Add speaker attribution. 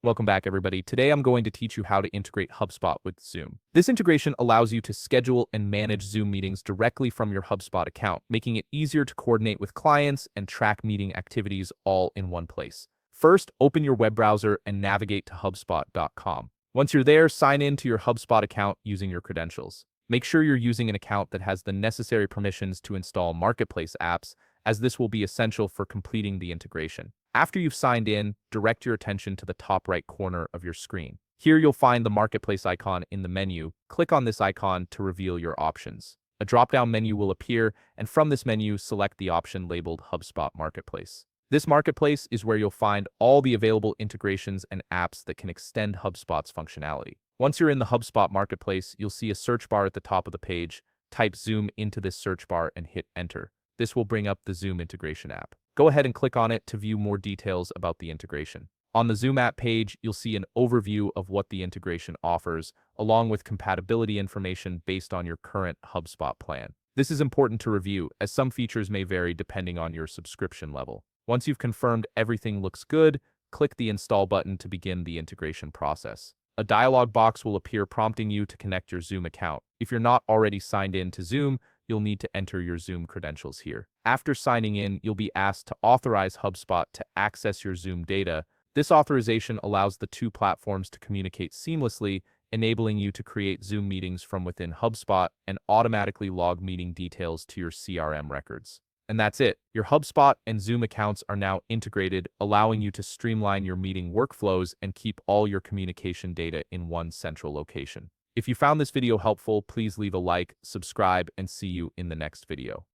Speaker 1: Welcome back, everybody. Today I'm going to teach you how to integrate HubSpot with Zoom. This integration allows you to schedule and manage Zoom meetings directly from your HubSpot account, making it easier to coordinate with clients and track meeting activities all in one place. First, open your web browser and navigate to hubspot.com. Once you're there, sign in to your HubSpot account using your credentials. Make sure you're using an account that has the necessary permissions to install marketplace apps, as this will be essential for completing the integration. After you've signed in, direct your attention to the top right corner of your screen. Here you'll find the marketplace icon in the menu. Click on this icon to reveal your options. A drop-down menu will appear, and from this menu, select the option labeled HubSpot Marketplace. This marketplace is where you'll find all the available integrations and apps that can extend HubSpot's functionality. Once you're in the HubSpot Marketplace, you'll see a search bar at the top of the page. Type Zoom into this search bar and hit Enter. This will bring up the Zoom integration app. Go ahead and click on it to view more details about the integration. On the Zoom app page, you'll see an overview of what the integration offers, along with compatibility information based on your current HubSpot plan. This is important to review, as some features may vary depending on your subscription level. Once you've confirmed everything looks good, click the Install button to begin the integration process. A dialog box will appear prompting you to connect your Zoom account. If you're not already signed in to Zoom, you'll need to enter your Zoom credentials here. After signing in, you'll be asked to authorize HubSpot to access your Zoom data. This authorization allows the two platforms to communicate seamlessly, enabling you to create Zoom meetings from within HubSpot and automatically log meeting details to your CRM records. And that's it. Your HubSpot and Zoom accounts are now integrated, allowing you to streamline your meeting workflows and keep all your communication data in one central location. If you found this video helpful, please leave a like, subscribe, and see you in the next video.